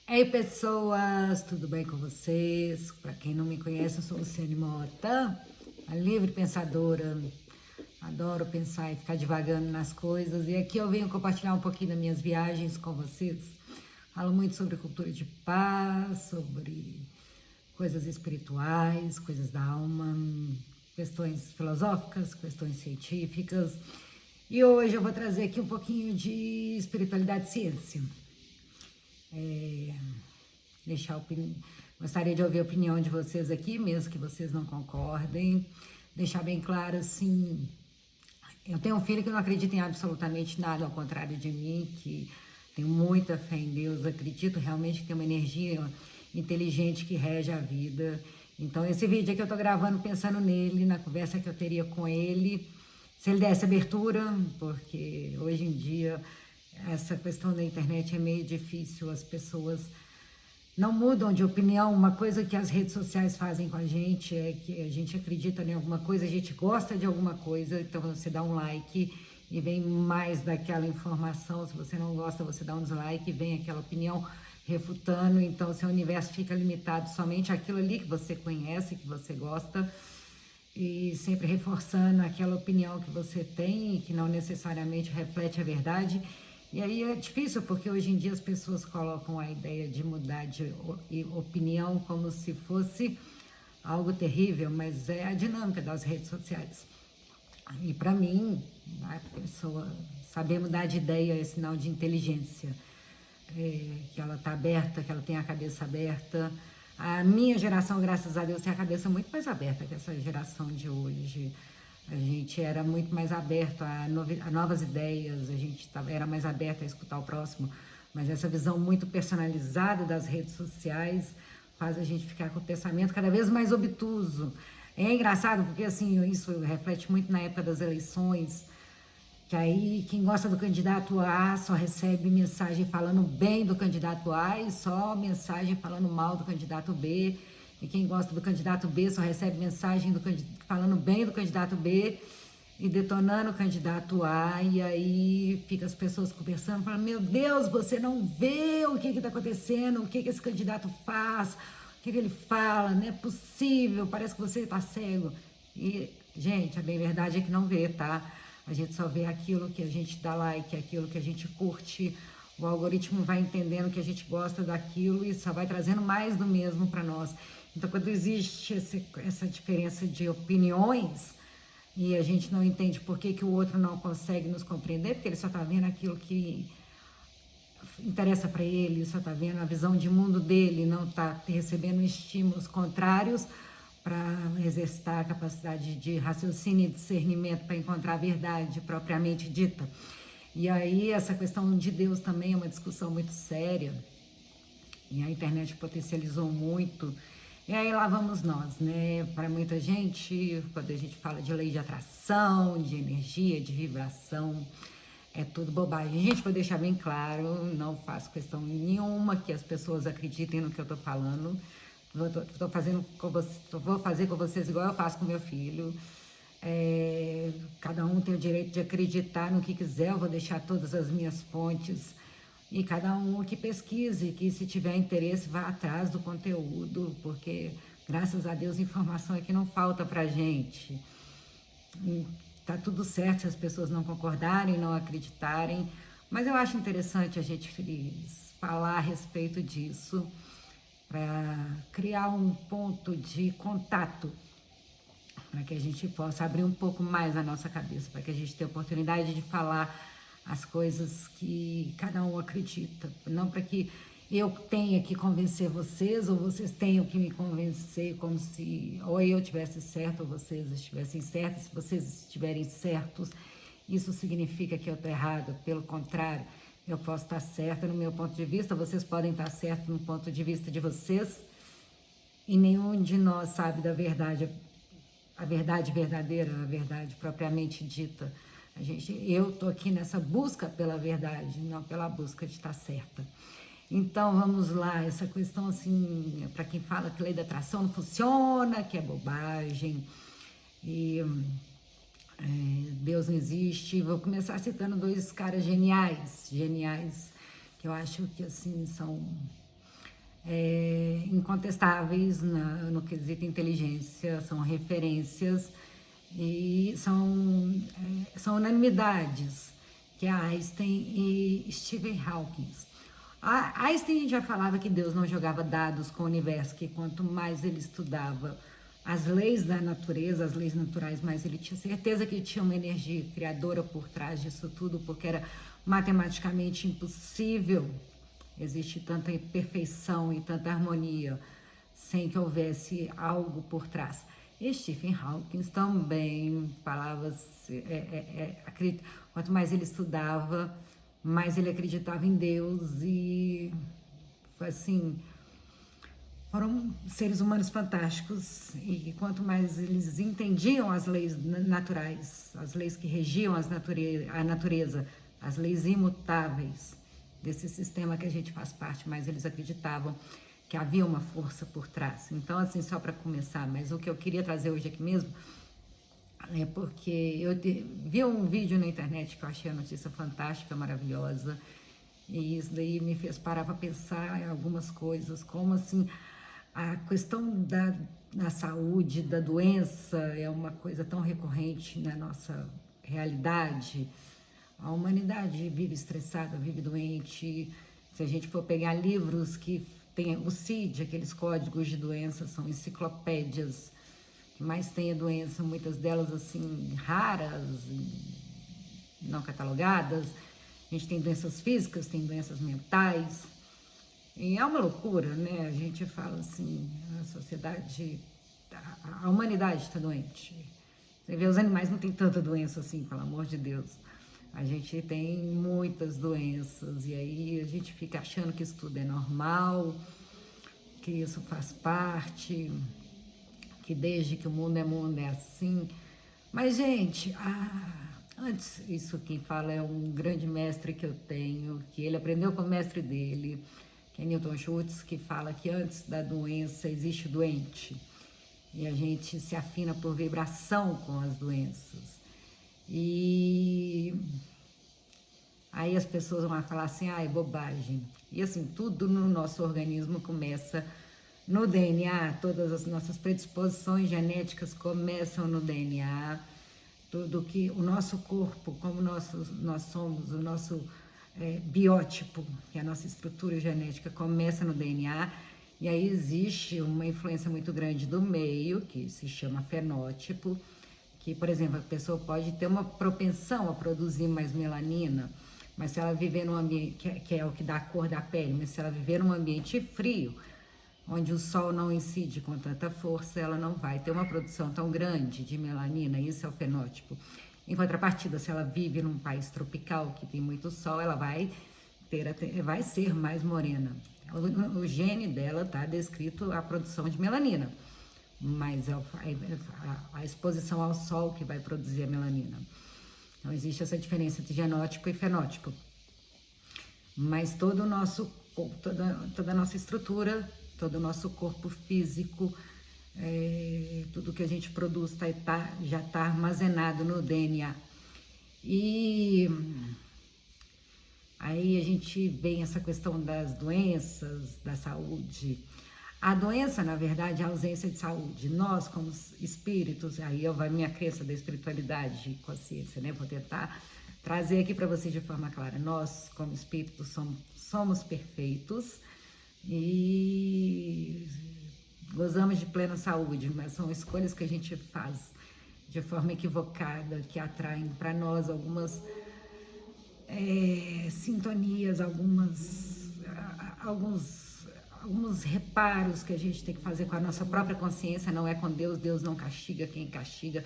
Ei, pessoas, tudo bem com vocês? Para quem não me conhece, eu sou Luciane Mota, a livre pensadora. Adoro pensar e ficar divagando nas coisas. E aqui eu venho compartilhar um pouquinho das minhas viagens com vocês. Falo muito sobre cultura de paz, sobre coisas espirituais, coisas da alma, questões filosóficas, questões científicas. E hoje eu vou trazer aqui um pouquinho de espiritualidade e ciência. É, deixar Gostaria de ouvir a opinião de vocês aqui, mesmo que vocês não concordem. Deixar bem claro, assim, eu tenho um filho que não acredita em absolutamente nada, ao contrário de mim, que tenho muita fé em Deus, acredito realmente que tem uma energia inteligente que rege a vida. Então, esse vídeo aqui eu tô gravando pensando nele, na conversa que eu teria com ele, se ele desse abertura, porque hoje em dia essa questão da internet é meio difícil, as pessoas não mudam de opinião. Uma coisa que as redes sociais fazem com a gente é que a gente acredita em alguma coisa, a gente gosta de alguma coisa, então você dá um like e vem mais daquela informação. Se você não gosta, você dá um dislike e vem aquela opinião refutando. Então, seu universo fica limitado somente àquilo ali que você conhece, que você gosta, e sempre reforçando aquela opinião que você tem e que não necessariamente reflete a verdade. E aí é difícil, porque hoje em dia as pessoas colocam a ideia de mudar de opinião como se fosse algo terrível, mas é a dinâmica das redes sociais. E para mim, a pessoa saber mudar de ideia é sinal de inteligência, que ela está aberta, que ela tem a cabeça aberta. A minha geração, graças a Deus, tem a cabeça muito mais aberta que essa geração de hoje. A gente era muito mais aberto a novas ideias, a gente era mais aberto a escutar o próximo, mas essa visão muito personalizada das redes sociais faz a gente ficar com o pensamento cada vez mais obtuso. É engraçado porque assim, isso reflete muito na época das eleições, que aí quem gosta do candidato A só recebe mensagem falando bem do candidato A e só mensagem falando mal do candidato B. E quem gosta do candidato B só recebe mensagem falando bem do candidato B e detonando o candidato A. E aí fica as pessoas conversando, falando: meu Deus, você não vê o que está acontecendo, o que esse candidato faz, o que ele fala, não é possível, parece que você está cego. E, gente, a bem verdade é que não vê, tá? A gente só vê aquilo que a gente dá like, aquilo que a gente curte. O algoritmo vai entendendo que a gente gosta daquilo e só vai trazendo mais do mesmo para nós. Então, quando existe essa diferença de opiniões e a gente não entende por que, que o outro não consegue nos compreender, porque ele só está vendo aquilo que interessa para ele, só está vendo a visão de mundo dele, não está recebendo estímulos contrários para exercitar a capacidade de raciocínio e discernimento para encontrar a verdade propriamente dita. E aí essa questão de Deus também é uma discussão muito séria, e a internet potencializou muito. E aí lá vamos nós, né? Para muita gente, quando a gente fala de lei de atração, de energia, de vibração, é tudo bobagem. Gente, vou deixar bem claro, não faço questão nenhuma que as pessoas acreditem no que eu tô falando. Tô fazendo com vocês, vou fazer com vocês igual eu faço com meu filho. Cada um tem o direito de acreditar no que quiser, eu vou deixar todas as minhas fontes. E cada um que pesquise, que se tiver interesse vá atrás do conteúdo, porque graças a Deus informação é que não falta pra gente. E tá tudo certo se as pessoas não concordarem, não acreditarem, mas eu acho interessante a gente falar a respeito disso para criar um ponto de contato, para que a gente possa abrir um pouco mais a nossa cabeça, para que a gente tenha a oportunidade de falar as coisas que cada um acredita, não para que eu tenha que convencer vocês ou vocês tenham que me convencer como se ou eu tivesse certo ou vocês estivessem certos. Se vocês estiverem certos, isso significa que eu estou errada. Pelo contrário, eu posso estar certa no meu ponto de vista, vocês podem estar certos no ponto de vista de vocês, e nenhum de nós sabe da verdade, a verdade verdadeira, a verdade propriamente dita. Eu tô aqui nessa busca pela verdade, não pela busca de estar certa. Então vamos lá, essa questão assim, para quem fala que lei da atração não funciona, que é bobagem, e Deus não existe. Vou começar citando dois caras geniais, que eu acho que assim são incontestáveis no quesito inteligência, são referências e são unanimidades, que é Einstein e Stephen Hawking. Einstein já falava que Deus não jogava dados com o universo, que quanto mais ele estudava as leis da natureza, as leis naturais, mais ele tinha certeza que tinha uma energia criadora por trás disso tudo, porque era matematicamente impossível existir tanta perfeição e tanta harmonia sem que houvesse algo por trás. E Stephen Hawking também falava, quanto mais ele estudava, mais ele acreditava em Deus e, assim, foram seres humanos fantásticos e quanto mais eles entendiam as leis naturais, as leis que regiam a natureza, as leis imutáveis desse sistema que a gente faz parte, mais eles acreditavam que havia uma força por trás. Então, assim, só para começar, mas o que eu queria trazer hoje aqui mesmo é porque eu vi um vídeo na internet que eu achei a notícia fantástica, maravilhosa, e isso daí me fez parar para pensar em algumas coisas, como assim a questão da saúde, da doença é uma coisa tão recorrente na nossa realidade. A humanidade vive estressada, vive doente. Se a gente for pegar livros que tem o CID, aqueles códigos de doença, são enciclopédias que mais tem a doença, muitas delas assim raras, não catalogadas. A gente tem doenças físicas, tem doenças mentais. E é uma loucura, né? A gente fala assim, a sociedade, a humanidade está doente. Você vê, os animais não têm tanta doença assim, pelo amor de Deus. A gente tem muitas doenças e aí a gente fica achando que isso tudo é normal, que isso faz parte, que desde que o mundo é assim. Mas, gente, antes, isso quem fala é um grande mestre que eu tenho, que ele aprendeu com o mestre dele, que é Newton Schultz, que fala que antes da doença existe o doente. E a gente se afina por vibração com as doenças. E aí as pessoas vão falar assim, é bobagem. E assim, tudo no nosso organismo começa no DNA, todas as nossas predisposições genéticas começam no DNA, tudo que o nosso corpo, como nós somos, o nosso biótipo, que é a nossa estrutura genética, começa no DNA, e aí existe uma influência muito grande do meio, que se chama fenótipo, que, por exemplo, a pessoa pode ter uma propensão a produzir mais melanina, mas se ela viver num ambiente, que é o que dá a cor da pele, mas se ela viver num ambiente frio, onde o sol não incide com tanta força, ela não vai ter uma produção tão grande de melanina, isso é o fenótipo. Em contrapartida, se ela vive num país tropical que tem muito sol, ela vai ser mais morena. O gene dela está descrito a produção de melanina, mas é a exposição ao sol que vai produzir a melanina. Então, existe essa diferença entre genótipo e fenótipo. Mas todo o nosso corpo, toda a nossa estrutura, todo o nosso corpo físico, tudo que a gente produz já está armazenado no DNA. E aí a gente vem essa questão das doenças, da saúde. A doença, na verdade, é a ausência de saúde. Nós, como espíritos, aí vai minha crença da espiritualidade e consciência, né? Vou tentar trazer aqui para vocês de forma clara. Nós, como espíritos, somos perfeitos e gozamos de plena saúde, mas são escolhas que a gente faz de forma equivocada, que atraem para nós algumas sintonias, alguns reparos que a gente tem que fazer com a nossa própria consciência, não é com Deus. Deus não castiga, quem castiga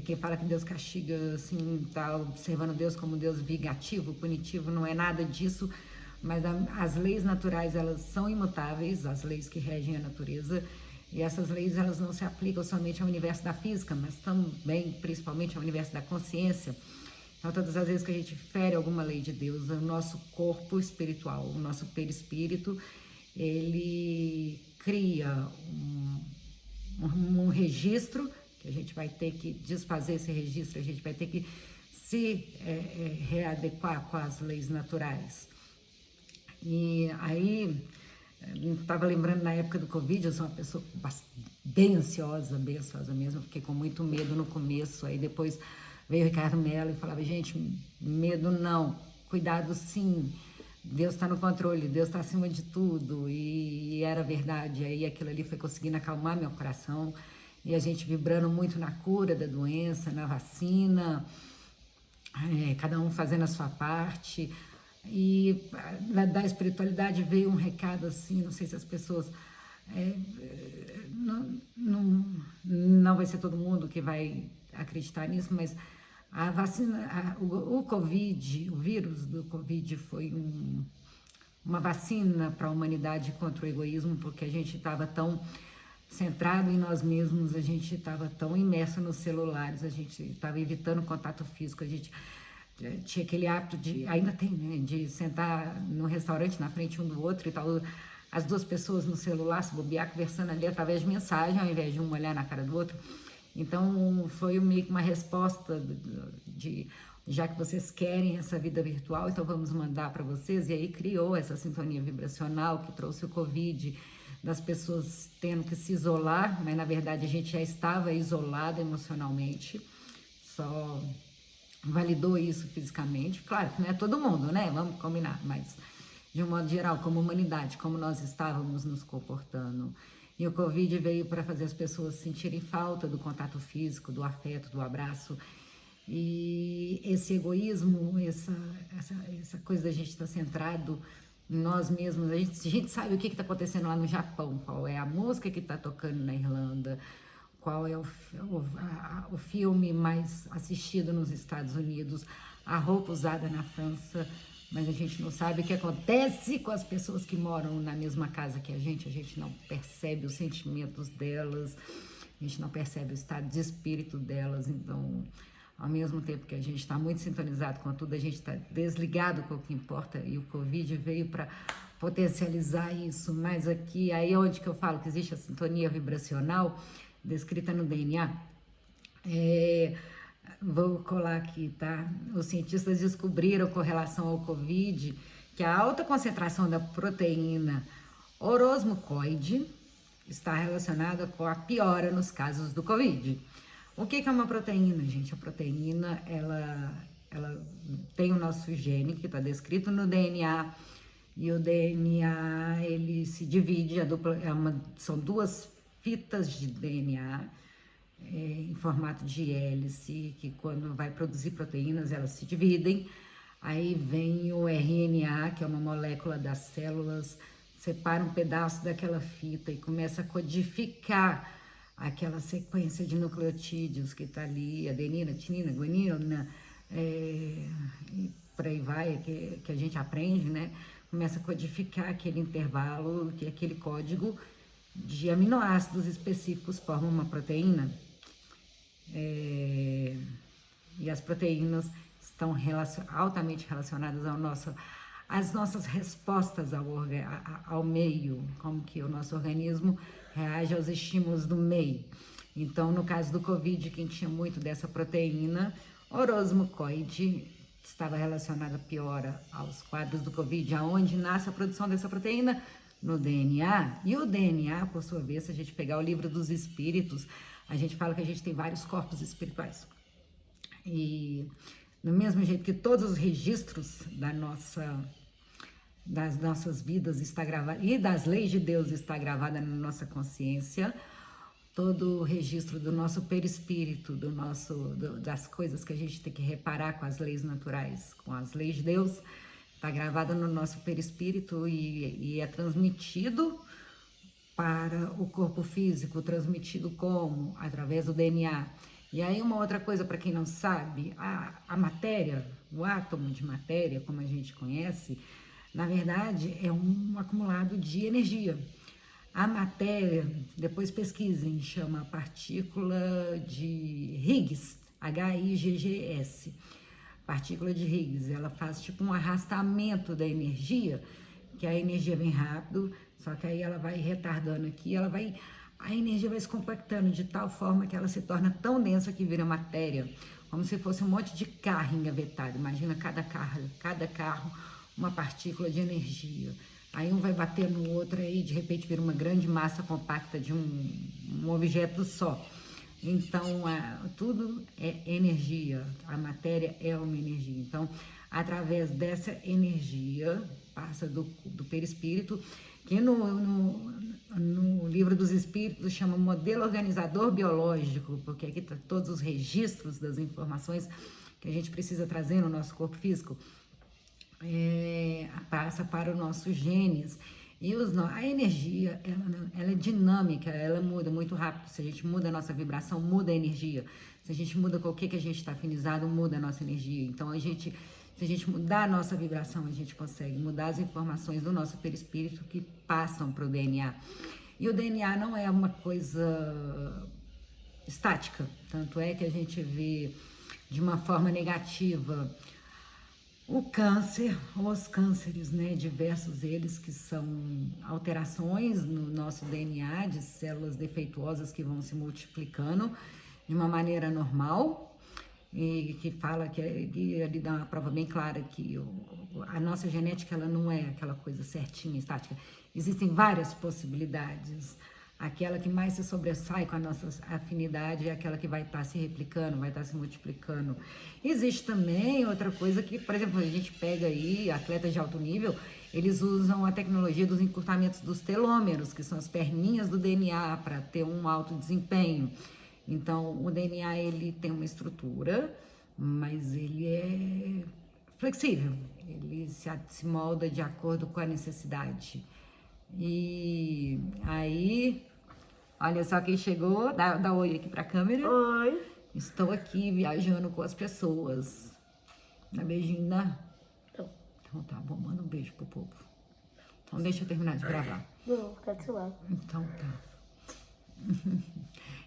quem fala que Deus castiga, assim, tá observando Deus como Deus vingativo, punitivo, não é nada disso, mas as leis naturais, elas são imutáveis, as leis que regem a natureza, e essas leis, elas não se aplicam somente ao universo da física, mas também, principalmente, ao universo da consciência. Então, todas as vezes que a gente fere alguma lei de Deus, o nosso corpo espiritual, o nosso perispírito, ele cria um registro, que a gente vai ter que desfazer esse registro, a gente vai ter que se readequar com as leis naturais. E aí estava lembrando na época do Covid, eu sou uma pessoa bem ansiosa mesmo, fiquei com muito medo no começo, aí depois veio o Ricardo Mello e falava, gente, medo não, cuidado sim, Deus está no controle, Deus está acima de tudo, e era verdade, aí aquilo ali foi conseguindo acalmar meu coração, e a gente vibrando muito na cura da doença, na vacina, cada um fazendo a sua parte. E da espiritualidade veio um recado assim, não sei se as pessoas. Não vai ser todo mundo que vai acreditar nisso, mas a vacina, o Covid, o vírus do Covid foi uma vacina para a humanidade contra o egoísmo, porque a gente estava tão centrado em nós mesmos, a gente estava tão imerso nos celulares, a gente estava evitando contato físico, a gente tinha aquele hábito de, ainda tem, né, de sentar no restaurante na frente um do outro e tal, as duas pessoas no celular, se bobear, conversando ali através de mensagem, ao invés de um olhar na cara do outro. Então, foi meio que uma resposta de, já que vocês querem essa vida virtual, então vamos mandar para vocês. E aí criou essa sintonia vibracional que trouxe o Covid, das pessoas tendo que se isolar, mas na verdade a gente já estava isolado emocionalmente, só validou isso fisicamente. Claro que não é todo mundo, né? Vamos combinar, mas de um modo geral, como humanidade, como nós estávamos nos comportando. E o Covid veio para fazer as pessoas sentirem falta do contato físico, do afeto, do abraço. E esse egoísmo, essa coisa da gente estar centrado em nós mesmos, a gente sabe o que está acontecendo lá no Japão, qual é a música que está tocando na Irlanda, qual é o filme mais assistido nos Estados Unidos, a roupa usada na França, mas a gente não sabe o que acontece com as pessoas que moram na mesma casa que a gente não percebe os sentimentos delas, a gente não percebe o estado de espírito delas. Então, ao mesmo tempo que a gente está muito sintonizado com tudo, a gente está desligado com o que importa, e o Covid veio para potencializar isso. Mas aqui, aí é onde que eu falo que existe a sintonia vibracional descrita no DNA. Vou colar aqui, tá? Os cientistas descobriram com relação ao Covid que a alta concentração da proteína orosmucoide está relacionada com a piora nos casos do Covid. O que é uma proteína, gente? A proteína, ela tem o nosso gene, que está descrito no DNA, e o DNA, ele se divide, são duas fitas de DNA, em formato de hélice, que quando vai produzir proteínas, elas se dividem. Aí vem o RNA, que é uma molécula das células, separa um pedaço daquela fita e começa a codificar aquela sequência de nucleotídeos que está ali, adenina, timina, guanina, e por aí vai, que a gente aprende, né? Começa a codificar aquele intervalo, que aquele código de aminoácidos específicos forma uma proteína. E as proteínas estão altamente relacionadas às nossas respostas ao meio, como que o nosso organismo reage aos estímulos do meio. Então, no caso do Covid, quem tinha muito dessa proteína orosmucoide estava relacionada a piora aos quadros do Covid. Aonde nasce a produção dessa proteína? No DNA. E o DNA, por sua vez, se a gente pegar o livro dos espíritos, a gente fala que a gente tem vários corpos espirituais. E no mesmo jeito que todos os registros das nossas vidas está gravado, e das leis de Deus está gravada na nossa consciência, todo o registro do nosso perispírito, das coisas que a gente tem que reparar com as leis naturais, com as leis de Deus, está gravada no nosso perispírito e é transmitido para o corpo físico, transmitido como? Através do DNA. E aí uma outra coisa, para quem não sabe, a matéria, o átomo de matéria, como a gente conhece, na verdade é um acumulado de energia. A matéria, depois pesquisem, chama partícula de Higgs, Higgs. Partícula de Higgs, ela faz tipo um arrastamento da energia, que a energia vem rápido, só que aí ela vai retardando aqui, a energia vai se compactando de tal forma que ela se torna tão densa que vira matéria, como se fosse um monte de carro engavetado. Imagina cada carro, uma partícula de energia. Aí um vai bater no outro aí, de repente vira uma grande massa compacta de um objeto só. Então, tudo é energia, a matéria é uma energia. Então, através dessa energia, passa do perispírito, que no livro dos espíritos chama modelo organizador biológico, porque aqui está todos os registros das informações que a gente precisa trazer no nosso corpo físico, passa para os nossos genes. E a energia, ela é dinâmica, ela muda muito rápido. Se a gente muda a nossa vibração, muda a energia. Se a gente muda com o que a gente está afinizado, muda a nossa energia. Então, se a gente mudar a nossa vibração, a gente consegue mudar as informações do nosso perispírito que passam para o DNA. E o DNA não é uma coisa estática. Tanto é que a gente vê de uma forma negativa o câncer, os cânceres, né, diversos eles que são alterações no nosso DNA de células defeituosas que vão se multiplicando de uma maneira normal e que fala que ele dá uma prova bem clara que a nossa genética ela não é aquela coisa certinha, estática. Existem várias possibilidades. Aquela que mais se sobressai com a nossa afinidade é aquela que vai estar se replicando, vai estar se multiplicando. Existe também outra coisa que, por exemplo, a gente pega aí atletas de alto nível, eles usam a tecnologia dos encurtamentos dos telômeros, que são as perninhas do DNA, para ter um alto desempenho. Então, o DNA ele tem uma estrutura, mas ele é flexível, ele se molda de acordo com a necessidade. E aí, olha só quem chegou, dá oi aqui pra câmera. Oi. Estou aqui viajando com as pessoas. Dá beijinho, dá? Não. Então tá bom, manda um beijo pro povo. Então deixa eu terminar de gravar. Não, fica do seu lado. Então tá.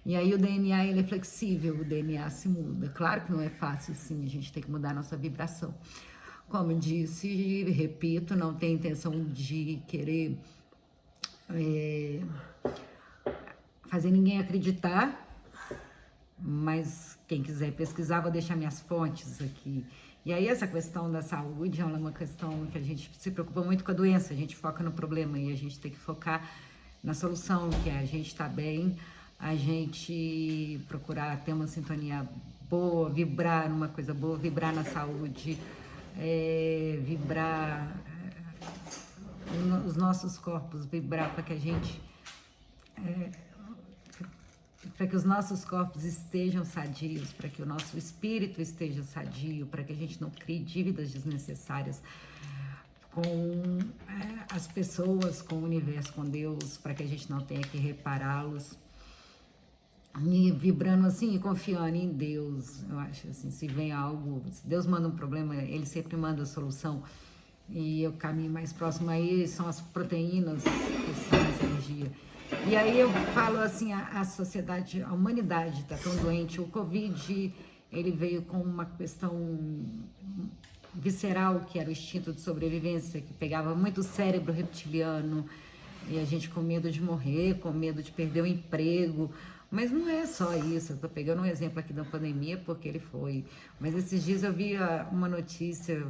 E aí o DNA ele é flexível, o DNA se muda. Claro que não é fácil sim, a gente tem que mudar a nossa vibração. Como eu disse, repito, não tem intenção de querer fazer ninguém acreditar, mas quem quiser pesquisar, vou deixar minhas fontes aqui. E aí essa questão da saúde é uma questão que a gente se preocupa muito com a doença, a gente foca no problema e a gente tem que focar na solução, que é a gente estar bem, a gente procurar ter uma sintonia boa, vibrar numa coisa boa, vibrar na saúde, vibrar os nossos corpos, vibrar para que a gente para que os nossos corpos estejam sadios, para que o nosso espírito esteja sadio, para que a gente não crie dívidas desnecessárias com as pessoas, com o universo, com Deus, para que a gente não tenha que repará-los. E vibrando assim e confiando em Deus, eu acho assim, se vem algo, se Deus manda um problema, Ele sempre manda a solução. E o caminho mais próximo aí são as proteínas, que são essa energia. E aí eu falo assim, a sociedade, a humanidade está tão doente. O Covid, ele veio com uma questão visceral, que era o instinto de sobrevivência, que pegava muito o cérebro reptiliano, e a gente com medo de morrer, com medo de perder o emprego. Mas não é só isso, eu tô pegando um exemplo aqui da pandemia porque ele foi. Mas esses dias eu vi uma notícia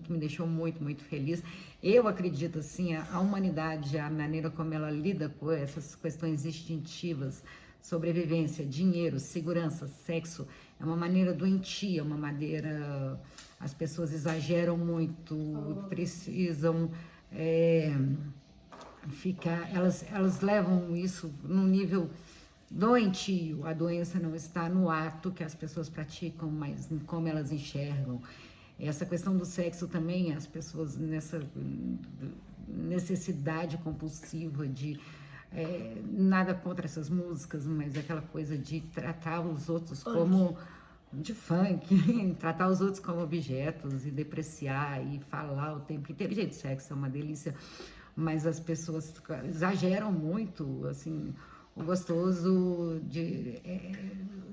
que me deixou muito, muito feliz. Eu acredito assim, a humanidade, a maneira como ela lida com essas questões instintivas, sobrevivência, dinheiro, segurança, sexo, é uma maneira doentia, uma maneira... As pessoas exageram muito, precisam elas levam isso num nível doentio. A doença não está no ato que as pessoas praticam, mas em como elas enxergam. Essa questão do sexo também, as pessoas nessa necessidade compulsiva de... nada contra essas músicas, mas aquela coisa de tratar os outros como... de funk, tratar os outros como objetos e depreciar e falar o tempo inteiro. Gente, sexo é uma delícia, mas as pessoas exageram muito, assim... O gostoso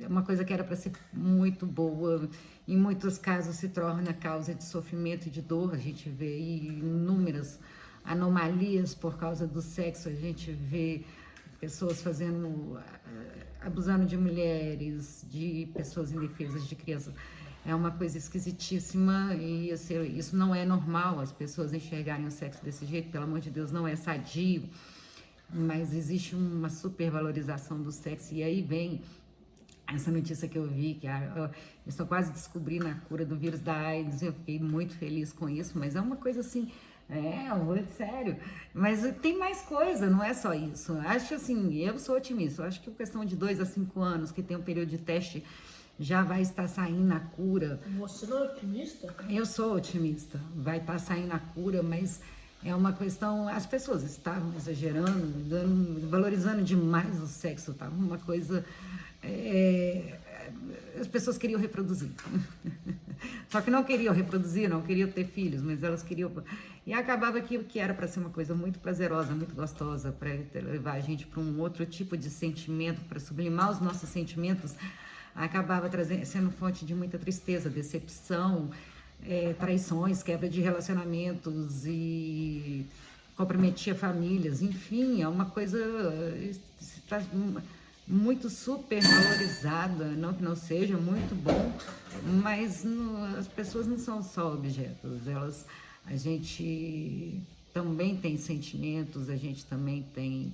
é uma coisa que era para ser muito boa, em muitos casos se torna causa de sofrimento e de dor. A gente vê inúmeras anomalias por causa do sexo, a gente vê pessoas abusando de mulheres, de pessoas indefesas, de crianças. é uma coisa esquisitíssima e assim, isso não é normal, as pessoas enxergarem o sexo desse jeito, pelo amor de Deus, não é sadio, mas existe uma supervalorização do sexo e aí vem essa notícia que eu vi, que eu estou quase descobrindo a cura do vírus da AIDS, eu fiquei muito feliz com isso, mas é uma coisa assim, muito sério. Mas tem mais coisa, não é só isso. Acho assim, eu sou otimista, eu acho que a questão de 2 a 5 anos, que tem um período de teste, já vai estar saindo a cura. Você não é otimista? Eu sou otimista, vai estar saindo a cura, mas é uma questão, as pessoas estavam exagerando, valorizando demais o sexo, tá? Uma coisa, as pessoas queriam reproduzir, só que não queriam reproduzir, não queriam ter filhos, mas elas queriam, e acabava que era para ser uma coisa muito prazerosa, muito gostosa, para levar a gente para um outro tipo de sentimento, para sublimar os nossos sentimentos, acabava sendo fonte de muita tristeza, decepção, traições, quebra de relacionamentos e comprometia famílias, enfim, é uma coisa está muito super valorizada, não que não seja muito bom, mas as pessoas não são só objetos, a gente também tem sentimentos, a gente também tem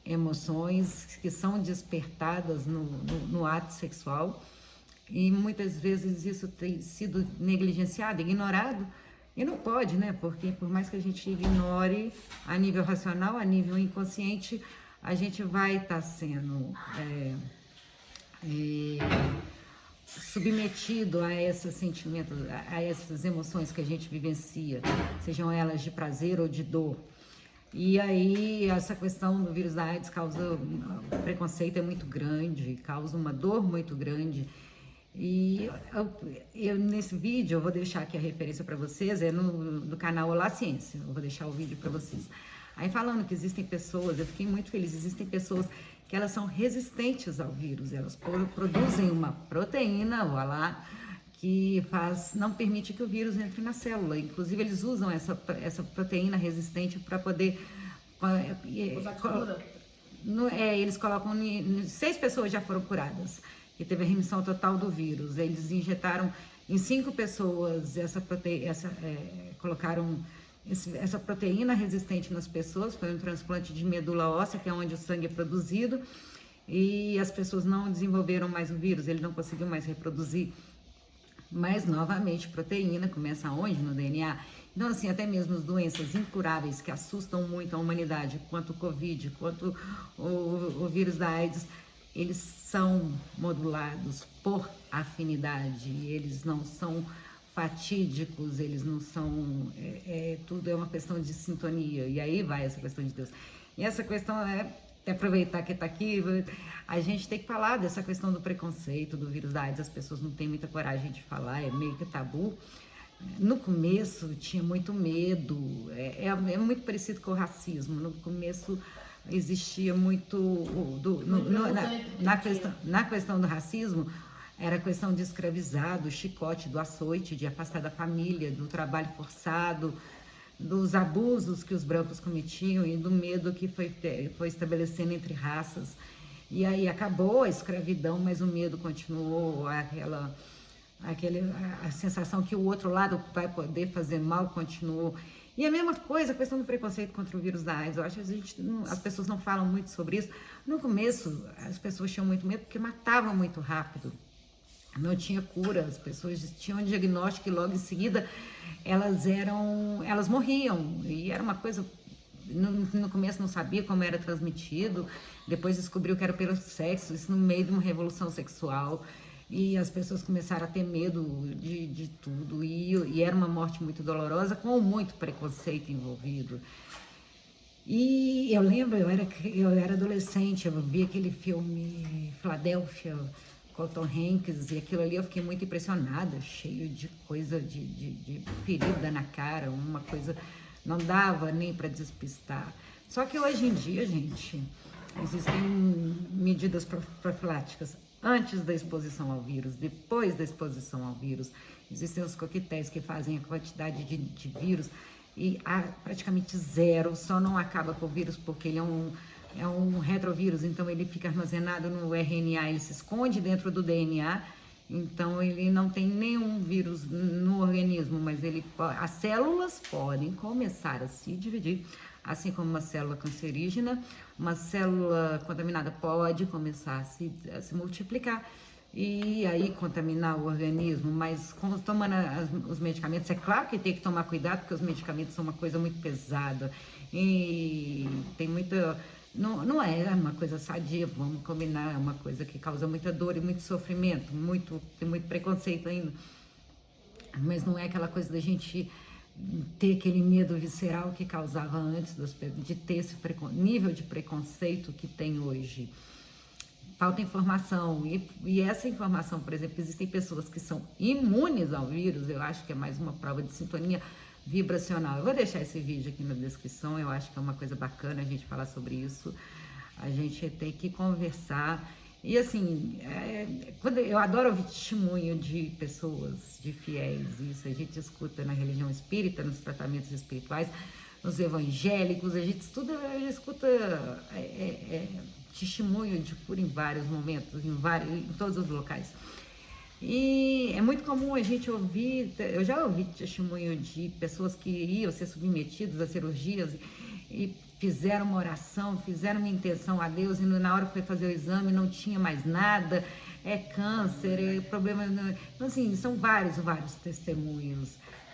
emoções que são despertadas no ato sexual e muitas vezes isso tem sido negligenciado, ignorado, e não pode, né? Porque por mais que a gente ignore a nível racional, a nível inconsciente, a gente vai estar sendo submetido a esses sentimentos, a essas emoções que a gente vivencia, sejam elas de prazer ou de dor. E aí, essa questão do vírus da AIDS causa um preconceito é muito grande, causa uma dor muito grande. E eu nesse vídeo, eu vou deixar aqui a referência para vocês, é no canal Olá Ciência, eu vou deixar o vídeo para vocês. Aí falando que existem pessoas, eu fiquei muito feliz, existem pessoas que elas são resistentes ao vírus, elas produzem uma proteína, olá, que não permite que o vírus entre na célula. Inclusive, eles usam essa proteína resistente para poder... eles colocam... 6 pessoas já foram curadas, que teve a remissão total do vírus. Eles injetaram em 5 pessoas colocaram essa proteína resistente nas pessoas, foi um transplante de medula óssea, que é onde o sangue é produzido, e as pessoas não desenvolveram mais o vírus, ele não conseguiu mais reproduzir. Mas, novamente, proteína começa onde? No DNA. Então, assim, até mesmo as doenças incuráveis que assustam muito a humanidade, quanto o Covid, quanto o vírus da AIDS, eles são modulados por afinidade, eles não são fatídicos, eles não são... tudo é uma questão de sintonia, e aí vai essa questão de Deus. E essa questão aproveitar que está aqui, a gente tem que falar dessa questão do preconceito, do vírus da AIDS, as pessoas não têm muita coragem de falar, é meio que tabu. No começo tinha muito medo, muito parecido com o racismo, no começo existia muito, na questão do racismo, era a questão de escravizar, do chicote, do açoite, de afastar da família, do trabalho forçado, dos abusos que os brancos cometiam e do medo que foi estabelecendo entre raças. E aí acabou a escravidão, mas o medo continuou, a sensação que o outro lado vai poder fazer mal continuou. E a mesma coisa, a questão do preconceito contra o vírus da AIDS. Eu acho que as pessoas não falam muito sobre isso. No começo, as pessoas tinham muito medo porque matavam muito rápido. Não tinha cura, as pessoas tinham um diagnóstico e logo em seguida elas morriam. E era uma coisa, no começo não sabia como era transmitido, depois descobriu que era pelo sexo, isso no meio de uma revolução sexual. E as pessoas começaram a ter medo de tudo. E era uma morte muito dolorosa, com muito preconceito envolvido. E eu lembro, eu era adolescente, eu vi aquele filme Filadélfia, com o Tom Hanks, e aquilo ali eu fiquei muito impressionada, cheio de coisa, de ferida na cara, uma coisa, não dava nem para despistar. Só que hoje em dia, gente, existem medidas profiláticas antes da exposição ao vírus, depois da exposição ao vírus. Existem os coquetéis que fazem a quantidade de vírus e há praticamente zero, só não acaba com o vírus porque ele é um retrovírus, então ele fica armazenado no RNA, ele se esconde dentro do DNA Então, ele não tem nenhum vírus no organismo, mas as células podem começar a se dividir, assim como uma célula cancerígena, uma célula contaminada pode começar a se multiplicar e aí contaminar o organismo, mas tomando os medicamentos, é claro que tem que tomar cuidado, porque os medicamentos são uma coisa muito pesada e tem muita... Não é uma coisa sadia, vamos combinar, é uma coisa que causa muita dor e muito sofrimento, tem muito preconceito ainda. Mas não é aquela coisa da gente ter aquele medo visceral que causava antes, de ter esse nível de preconceito que tem hoje. Falta informação, e essa informação, por exemplo, existem pessoas que são imunes ao vírus, eu acho que é mais uma prova de sintonia vibracional. Eu vou deixar esse vídeo aqui na descrição, eu acho que é uma coisa bacana a gente falar sobre isso, a gente tem que conversar, e assim, eu adoro ouvir testemunho de pessoas, de fiéis, isso a gente escuta na religião espírita, nos tratamentos espirituais, nos evangélicos, a gente escuta testemunho de cura em vários momentos, em todos os locais. E é muito comum a gente ouvir, eu já ouvi testemunho de pessoas que iam ser submetidas a cirurgias e fizeram uma oração, fizeram uma intenção a Deus e na hora que foi fazer o exame não tinha mais nada, é câncer, é problema... Então, assim, são vários testemunhos.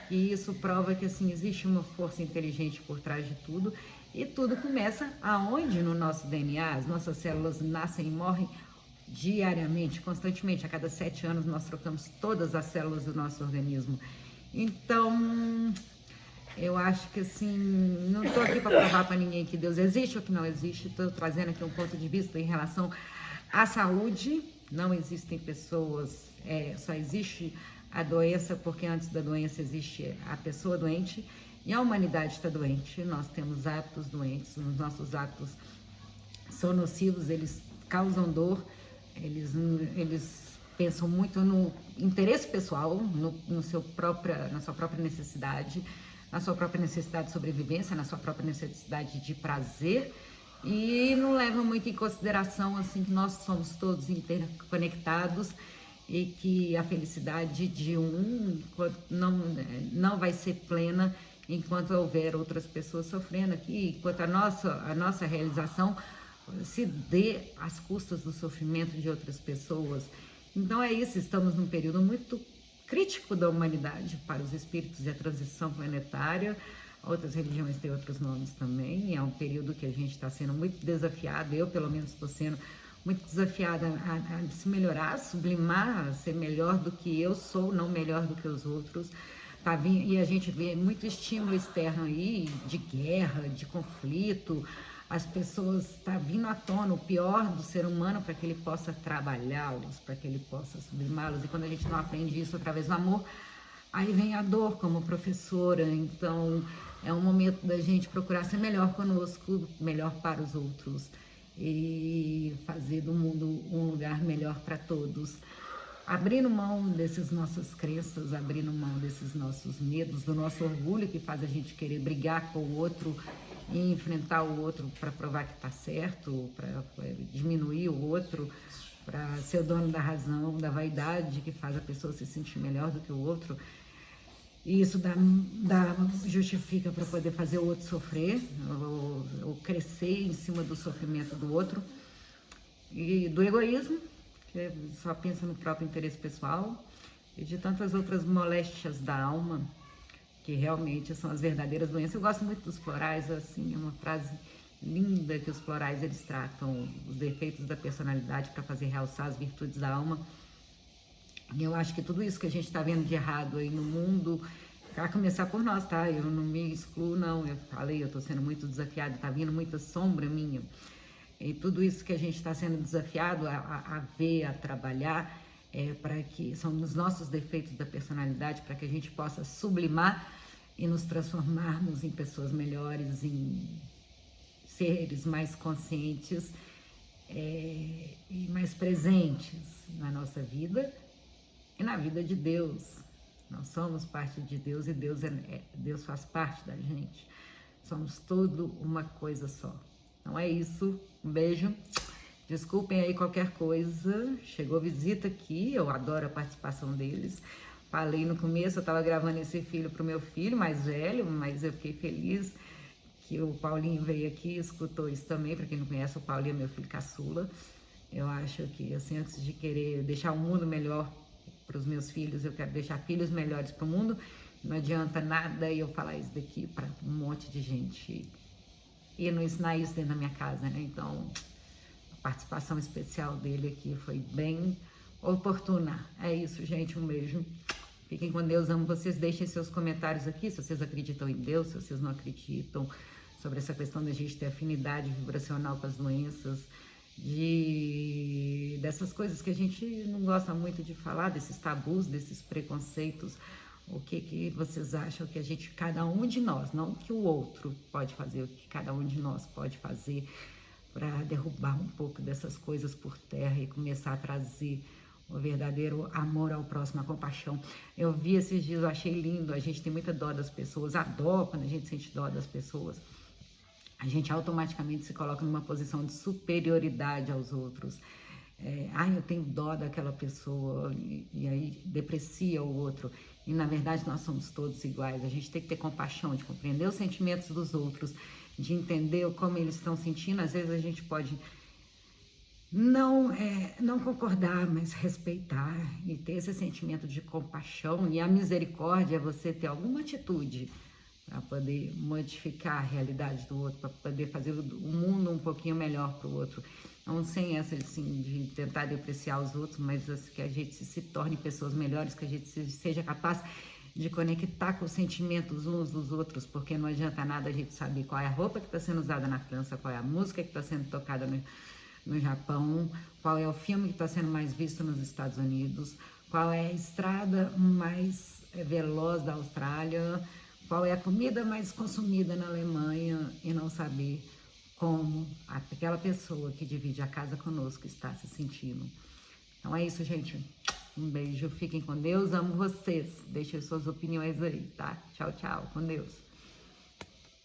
E isso prova que, assim, existe uma força inteligente por trás de tudo. E tudo começa aonde? No nosso DNA. As nossas células nascem e morrem diariamente, constantemente. A cada 7 anos nós trocamos todas as células do nosso organismo. Então, eu acho que assim, não estou aqui para provar para ninguém que Deus existe ou que não existe. Estou trazendo aqui um ponto de vista em relação à saúde. Não existem pessoas, só existe a doença, porque antes da doença existe a pessoa doente. E a humanidade está doente, nós temos hábitos doentes, os nossos hábitos são nocivos, eles causam dor, eles pensam muito no interesse pessoal, na sua própria necessidade, na sua própria necessidade de sobrevivência, na sua própria necessidade de prazer, e não levam muito em consideração assim, que nós somos todos interconectados e que a felicidade de um não vai ser plena enquanto houver outras pessoas sofrendo aqui, enquanto a nossa realização se dê às custas do sofrimento de outras pessoas. Então é isso, estamos num período muito crítico da humanidade para os espíritos e a transição planetária. Outras religiões têm outros nomes também, é um período que a gente está sendo muito desafiado, eu pelo menos estou sendo muito desafiada a se melhorar, a sublimar, a ser melhor do que eu sou, não melhor do que os outros. E a gente vê muito estímulo externo aí, de guerra, de conflito, as pessoas, está vindo à tona o pior do ser humano para que ele possa trabalhá-los, para que ele possa sublimá-los, e quando a gente não aprende isso através do amor, aí vem a dor como professora. Então é um momento da gente procurar ser melhor conosco, melhor para os outros, e fazer do mundo um lugar melhor para todos. Abrindo mão dessas nossas crenças, abrindo mão desses nossos medos, do nosso orgulho que faz a gente querer brigar com o outro e enfrentar o outro para provar que está certo, para diminuir o outro, para ser o dono da razão, da vaidade que faz a pessoa se sentir melhor do que o outro. E isso justifica para poder fazer o outro sofrer, ou crescer em cima do sofrimento do outro. E do egoísmo, que só pensa no próprio interesse pessoal, e de tantas outras moléstias da alma, que realmente são as verdadeiras doenças. Eu gosto muito dos florais, assim, é uma frase linda que os florais, eles tratam os defeitos da personalidade para fazer realçar as virtudes da alma. E eu acho que tudo isso que a gente está vendo de errado aí no mundo, vai começar por nós, tá? Eu não me excluo, não. Eu falei, eu estou sendo muito desafiada, está vindo muita sombra minha. E tudo isso que a gente está sendo desafiado a ver, a trabalhar, para que são os nossos defeitos da personalidade, para que a gente possa sublimar e nos transformarmos em pessoas melhores, em seres mais conscientes e mais presentes na nossa vida e na vida de Deus. Nós somos parte de Deus e Deus faz parte da gente. Somos tudo uma coisa só. Então é isso. Um beijo. Desculpem aí qualquer coisa. Chegou visita aqui, eu adoro a participação deles. Falei no começo, eu estava gravando esse filho pro meu filho mais velho, mas eu fiquei feliz que o Paulinho veio aqui e escutou isso também. Para quem não conhece, o Paulinho é meu filho caçula. Eu acho que, assim, antes de querer deixar o mundo melhor para os meus filhos, eu quero deixar filhos melhores para o mundo. Não adianta nada eu falar isso daqui para um monte de gente e não ensinar isso dentro da minha casa, né? Então, a participação especial dele aqui foi bem oportuna. É isso, gente. Um beijo. Fiquem com Deus, amo vocês. Deixem seus comentários aqui, se vocês acreditam em Deus, se vocês não acreditam, sobre essa questão da gente ter afinidade vibracional com as doenças, dessas coisas que a gente não gosta muito de falar, desses tabus, desses preconceitos. O que vocês acham que cada um de nós, não que o outro pode fazer, o que cada um de nós pode fazer para derrubar um pouco dessas coisas por terra e começar a trazer o verdadeiro amor ao próximo, a compaixão. Eu vi esses dias, eu achei lindo, a gente tem muita dó das pessoas, a dó, quando a gente sente dó das pessoas, a gente automaticamente se coloca numa posição de superioridade aos outros. Eu tenho dó daquela pessoa, e aí deprecia o outro. E na verdade nós somos todos iguais. A gente tem que ter compaixão, de compreender os sentimentos dos outros, de entender como eles estão sentindo. Às vezes a gente pode não concordar, mas respeitar e ter esse sentimento de compaixão. E a misericórdia é você ter alguma atitude para poder modificar a realidade do outro, para poder fazer o mundo um pouquinho melhor para o outro. Não sem essa, assim, de tentar depreciar os outros, mas assim, que a gente se torne pessoas melhores, que a gente seja capaz de conectar com os sentimentos uns dos outros, porque não adianta nada a gente saber qual é a roupa que está sendo usada na França, qual é a música que está sendo tocada no Japão, qual é o filme que está sendo mais visto nos Estados Unidos, qual é a estrada mais veloz da Austrália, qual é a comida mais consumida na Alemanha, e não saber como aquela pessoa que divide a casa conosco está se sentindo. Então é isso, gente. Um beijo, fiquem com Deus, amo vocês. Deixem suas opiniões aí, tá? Tchau, tchau, com Deus.